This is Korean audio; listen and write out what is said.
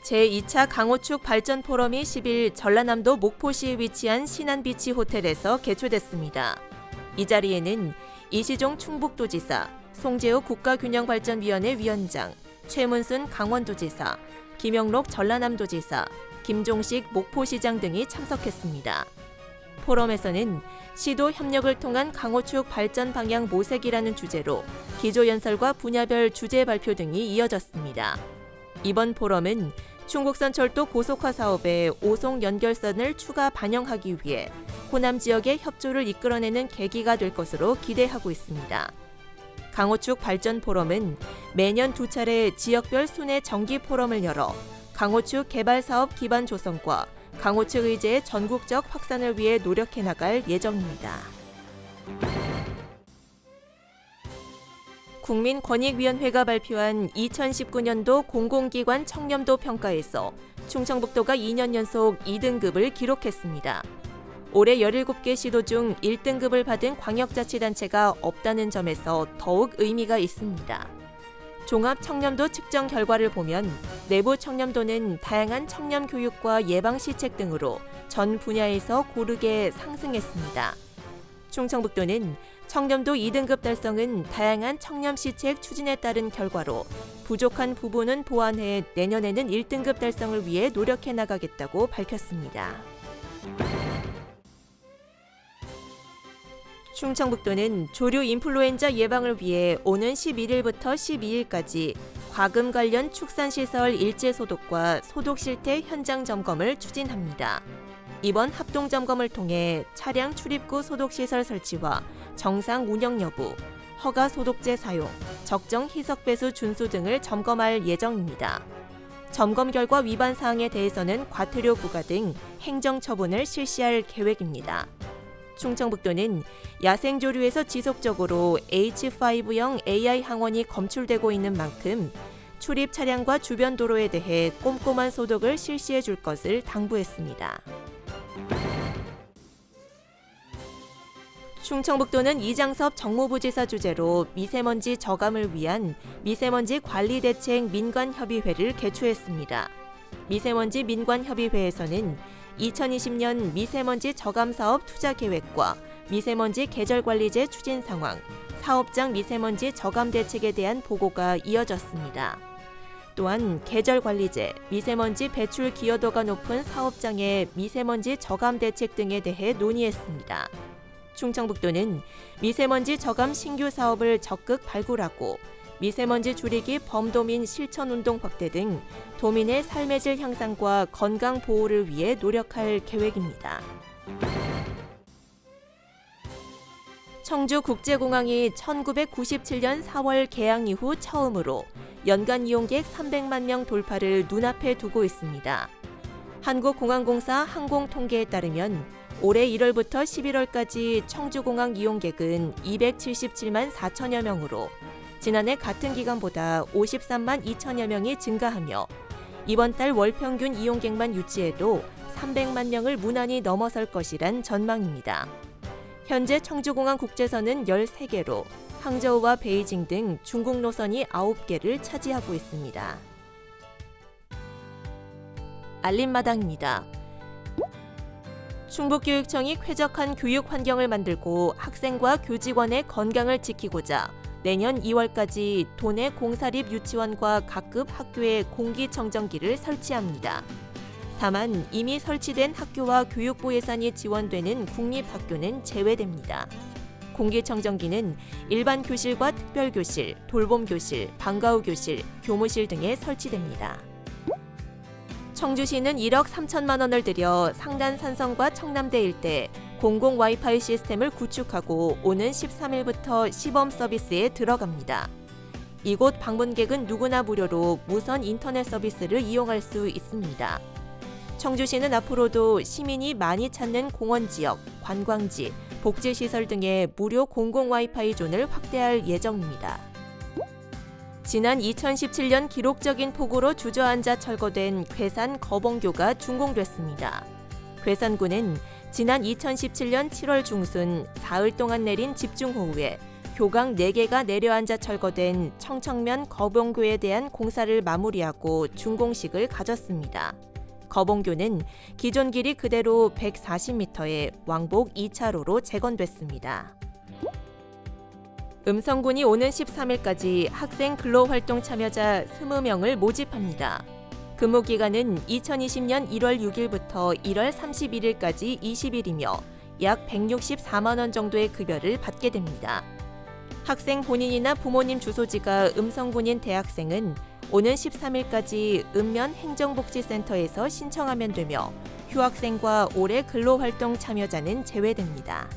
제2차 강호축 발전 포럼이 10일 전라남도 목포시에 위치한 신안비치 호텔에서 개최됐습니다. 이 자리에는 이시종 충북도지사, 송재호 국가균형발전위원회 위원장, 최문순 강원도지사, 김영록 전라남도지사, 김종식 목포시장 등이 참석했습니다. 포럼에서는 시도 협력을 통한 강호축 발전 방향 모색이라는 주제로 기조연설과 분야별 주제 발표 등이 이어졌습니다. 이번 포럼은 충북선 철도 고속화 사업의 오송 연결선을 추가 반영하기 위해 호남 지역의 협조를 이끌어내는 계기가 될 것으로 기대하고 있습니다. 강호축 발전 포럼은 매년 2차례 지역별 순회 정기 포럼을 열어 강호축 개발 사업 기반 조성과 강호축 의제의 전국적 확산을 위해 노력해 나갈 예정입니다. 국민권익위원회가 발표한 2019년도 공공기관 청렴도 평가에서 충청북도가 2년 연속 2등급을 기록했습니다. 올해 17개 시도 중 1등급을 받은 광역자치단체가 없다는 점에서 더욱 의미가 있습니다. 종합 청렴도 측정 결과를 보면 내부 청렴도는 다양한 청렴 교육과 예방 시책 등으로 전 분야에서 고르게 상승했습니다. 충청북도는 청렴도 2등급 달성은 다양한 청렴 시책 추진에 따른 결과로 부족한 부분은 보완해 내년에는 1등급 달성을 위해 노력해 나가겠다고 밝혔습니다. 충청북도는 조류 인플루엔자 예방을 위해 오는 11일부터 12일까지 과금 관련 축산시설 일제 소독과 소독 실태 현장 점검을 추진합니다. 이번 합동 점검을 통해 차량 출입구 소독시설 설치와 정상 운영 여부, 허가 소독제 사용, 적정 희석 배수 준수 등을 점검할 예정입니다. 점검 결과 위반 사항에 대해서는 과태료 부과 등 행정 처분을 실시할 계획입니다. 충청북도는 야생조류에서 지속적으로 H5형 AI 항원이 검출되고 있는 만큼 출입 차량과 주변 도로에 대해 꼼꼼한 소독을 실시해 줄 것을 당부했습니다. 충청북도는 이장섭 정무부지사 주재로 미세먼지 저감을 위한 미세먼지 관리대책 민관협의회를 개최했습니다. 미세먼지 민관협의회에서는 2020년 미세먼지 저감 사업 투자 계획과 미세먼지 계절관리제 추진 상황, 사업장 미세먼지 저감 대책에 대한 보고가 이어졌습니다. 또한 계절관리제, 미세먼지 배출 기여도가 높은 사업장의 미세먼지 저감 대책 등에 대해 논의했습니다. 충청북도는 미세먼지 저감 신규 사업을 적극 발굴하고 미세먼지 줄이기 범도민 실천운동 확대 등 도민의 삶의 질 향상과 건강 보호를 위해 노력할 계획입니다. 청주국제공항이 1997년 4월 개항 이후 처음으로 연간 이용객 300만 명 돌파를 눈앞에 두고 있습니다. 한국공항공사 항공통계에 따르면 올해 1월부터 11월까지 청주공항 이용객은 277만 4천여 명으로 지난해 같은 기간보다 53만 2천여 명이 증가하며 이번 달 월 평균 이용객만 유지해도 300만 명을 무난히 넘어설 것이란 전망입니다. 현재 청주공항 국제선은 13개로 항저우와 베이징 등 중국 노선이 9개를 차지하고 있습니다. 알림마당입니다. 충북교육청이 쾌적한 교육 환경을 만들고 학생과 교직원의 건강을 지키고자 내년 2월까지 도내 공사립 유치원과 각급 학교에 공기청정기를 설치합니다. 다만 이미 설치된 학교와 교육부 예산이 지원되는 국립학교는 제외됩니다. 공기청정기는 일반 교실과 특별교실, 돌봄교실, 방과후 교실, 교무실 등에 설치됩니다. 청주시는 1억 3천만 원을 들여 상단 산성과 청남대 일대 공공 와이파이 시스템을 구축하고 오는 13일부터 시범 서비스에 들어갑니다. 이곳 방문객은 누구나 무료로 무선 인터넷 서비스를 이용할 수 있습니다. 청주시는 앞으로도 시민이 많이 찾는 공원지역, 관광지, 복지시설 등의 무료 공공 와이파이 존을 확대할 예정입니다. 지난 2017년 기록적인 폭우로 주저앉아 철거된 괴산 거봉교가 준공됐습니다. 괴산군은 지난 2017년 7월 중순 사흘 동안 내린 집중호우에 교각 4개가 내려앉아 철거된 청청면 거봉교에 대한 공사를 마무리하고 준공식을 가졌습니다. 거봉교는 기존 길이 그대로 140m에 왕복 2차로로 재건됐습니다. 음성군이 오는 13일까지 학생 근로활동 참여자 20명을 모집합니다. 근무 기간은 2020년 1월 6일부터 1월 31일까지 20일이며 약 164만 원 정도의 급여를 받게 됩니다. 학생 본인이나 부모님 주소지가 음성군인 대학생은 오는 13일까지 읍면 행정복지센터에서 신청하면 되며 휴학생과 올해 근로활동 참여자는 제외됩니다.